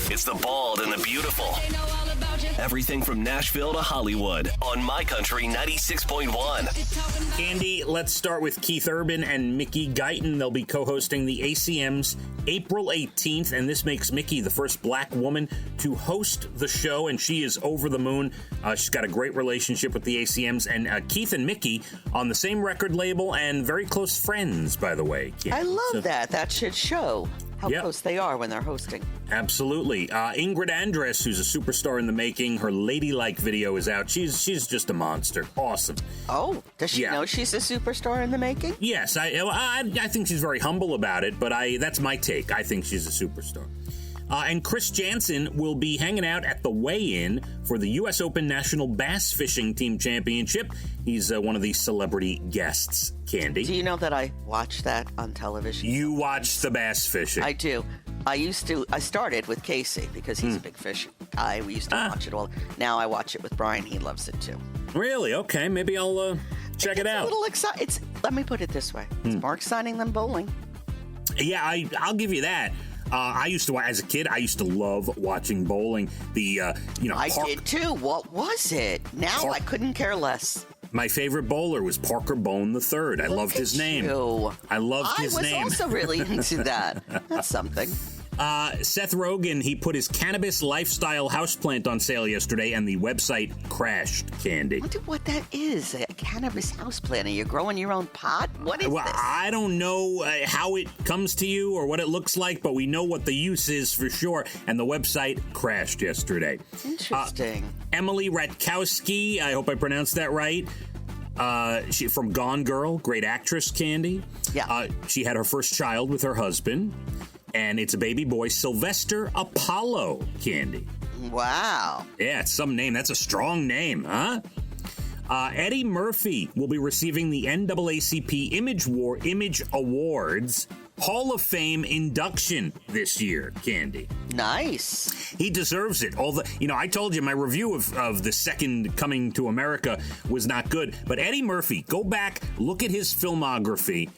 It's the bald and the beautiful. Everything from Nashville to Hollywood on My Country 96.1. Andy, let's start with Keith Urban and Mickey Guyton. They'll be co-hosting the ACMs April 18th, and this makes Mickey the first black woman to host the show, and she is over the moon. She's got a great relationship with the ACMs, and Keith and Mickey on the same record label and very close friends, by the way. I love that. That should show how close they are when they're hosting. Absolutely. Ingrid Andress, who's a superstar in the making, her Ladylike video is out. She's just a monster. Awesome. Oh, does she know she's a superstar in the making? Yes, I think she's very humble about it, but that's my take. I think she's a superstar. And Chris Jansen will be hanging out at the weigh-in for the U.S. Open National Bass Fishing Team Championship. He's one of the celebrity guests, Cande. Do you know that I watch that on television? You watch the bass fishing? I do. I started with Casey because he's a big fish guy. We used to watch it all. Now I watch it with Brian. He loves it too. Really? Okay. Maybe I'll check it out. A little exciting. Let me put it this way. It's more exciting than bowling. Yeah, I'll give you that. I used to, as a kid, I used to love watching bowling. I did too. What was it? Now I couldn't care less. My favorite bowler was Parker Bone III. I loved his name. I loved his name. I was also really into that. That's something. Seth Rogen, he put his cannabis lifestyle houseplant on sale yesterday, and the website crashed, Cande. I wonder what that is, a cannabis houseplant. Are you growing your own pot? What is this? I don't know how it comes to you or what it looks like, but we know what the use is for sure, and the website crashed yesterday. Interesting. Emily Ratkowski, I hope I pronounced that right. She from Gone Girl, great actress, Cande. Yeah. She had her first child with her husband. And it's a baby boy, Sylvester Apollo, Cande. Wow. Yeah, it's some name. That's a strong name, huh? Eddie Murphy will be receiving the NAACP Image Awards Hall of Fame induction this year, Cande. Nice. He deserves it. I told you my review of the second Coming to America was not good, but Eddie Murphy, go back, look at his filmography.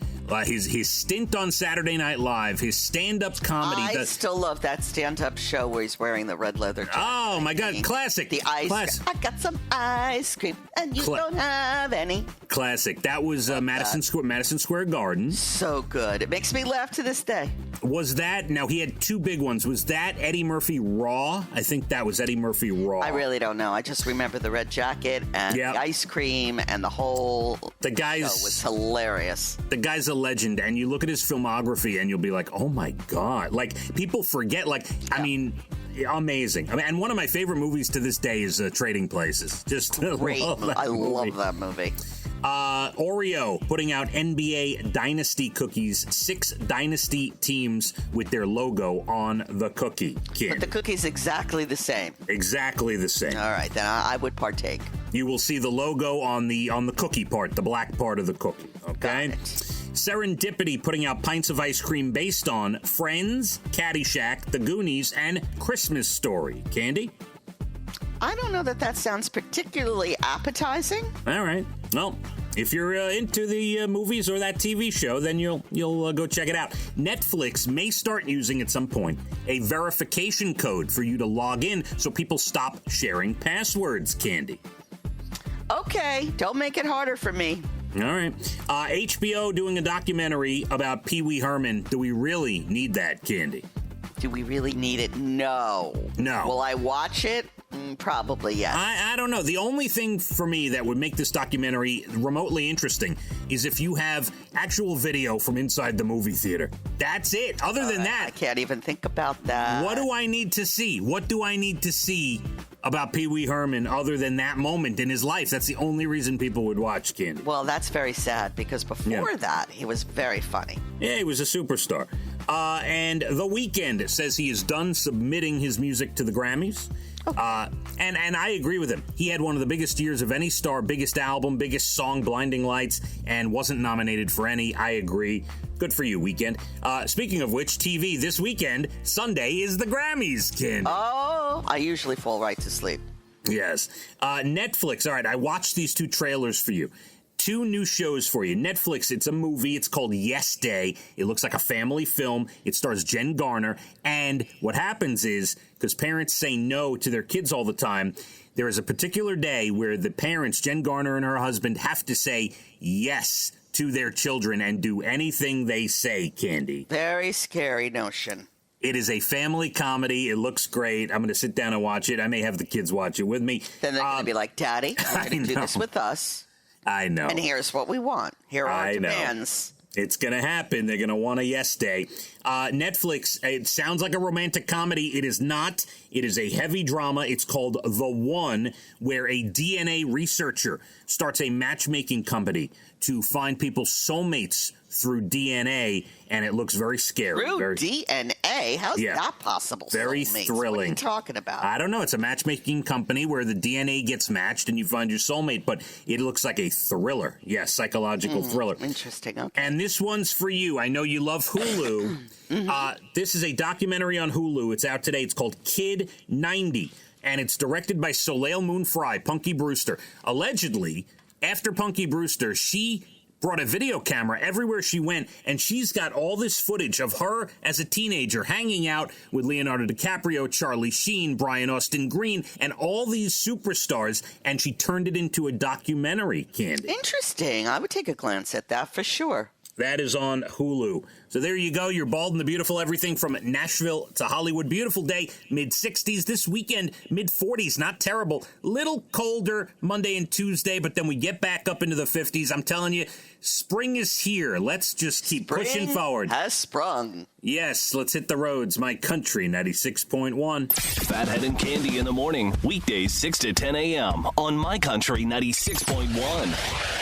His stint on Saturday Night Live, his stand-up comedy. I still love that stand-up show where he's wearing the red leather jacket. Oh, my God. Classic. The ice cream. I got some ice cream, and you don't have any. Classic. That was Madison Square Garden. So good. It makes me laugh to this day. Was that, now he had two big ones. Was that Eddie Murphy Raw? I think that was Eddie Murphy Raw. I really don't know. I just remember the red jacket and the ice cream and the whole show was hilarious. The guy's a legend, and you look at his filmography and you'll be like, oh my God. Like, people forget, I mean, amazing. And one of my favorite movies to this day is Trading Places. Just great. I love that movie. Oreo putting out NBA Dynasty cookies, 6 Dynasty teams with their logo on the cookie. Cande. But the cookie's exactly the same. Exactly the same. All right, then I would partake. You will see the logo on the cookie part, the black part of the cookie. Okay. Got it. Serendipity putting out pints of ice cream based on Friends, Caddyshack, The Goonies, and Christmas Story. Cande? I don't know that sounds particularly appetizing. All right. Well, if you're into the movies or that TV show, then you'll go check it out. Netflix may start using at some point a verification code for you to log in so people stop sharing passwords, Cande. Okay, don't make it harder for me. All right. HBO doing a documentary about Pee Wee Herman. Do we really need that, Cande? Do we really need it? No. Will I watch it? Probably, yes. I don't know. The only thing for me that would make this documentary remotely interesting is if you have actual video from inside the movie theater. That's it. Other than that, I can't even think about that. What do I need to see? What do I need to see about Pee Wee Herman other than that moment in his life? That's the only reason people would watch Cande. Well, that's very sad because before that, he was very funny. Yeah, he was a superstar. And The Weeknd says he is done submitting his music to the Grammys. Okay. And I agree with him. He had one of the biggest years of any star, biggest album, biggest song, Blinding Lights, and wasn't nominated for any. I agree. Good for you, Weeknd. Speaking of which, TV this weekend, Sunday, is the Grammys, Cande. Oh, I usually fall right to sleep. Yes. Netflix. All right, I watched these 2 trailers for you. two new shows for you. Netflix, it's a movie. It's called Yes Day. It looks like a family film. It stars Jen Garner. And what happens is, because parents say no to their kids all the time, there is a particular day where the parents, Jen Garner and her husband, have to say yes to their children and do anything they say, Candy. Very scary notion. It is a family comedy. It looks great. I'm going to sit down and watch it. I may have the kids watch it with me. Then they're going to be like, Daddy, you're going to do this with us. I know. And here's what we want. Here are our demands. It's going to happen. They're going to want a yes day. Netflix, it sounds like a romantic comedy. It is not. It is a heavy drama. It's called The One, where a DNA researcher starts a matchmaking company to find people's soulmates through DNA, and it looks very scary. Through DNA? How's that possible? Very soulmates? thrilling. What are you talking about? I don't know. It's a matchmaking company where the DNA gets matched and you find your soulmate, but it looks like a thriller. Yes, psychological thriller. Interesting. Okay. And this one's for you. I know you love Hulu. This is a documentary on Hulu. It's out today. It's called Kid 90, and it's directed by Soleil Moon Frye, Punky Brewster. Allegedly, after Punky Brewster, she brought a video camera everywhere she went, and she's got all this footage of her as a teenager hanging out with Leonardo DiCaprio, Charlie Sheen, Brian Austin Green, and all these superstars, and she turned it into a documentary, Candy. Interesting. I would take a glance at that for sure. That is on Hulu. So there you go. You're Bald and the Beautiful. Everything from Nashville to Hollywood. Beautiful day. Mid-60s this weekend. Mid-40s. Not terrible. Little colder Monday and Tuesday, but then we get back up into the 50s. I'm telling you, spring is here. Let's just keep pushing forward. Has sprung. Yes, let's hit the roads. My Country 96.1. Phathead and Cande in the morning. Weekdays 6 to 10 a.m. on My Country 96.1.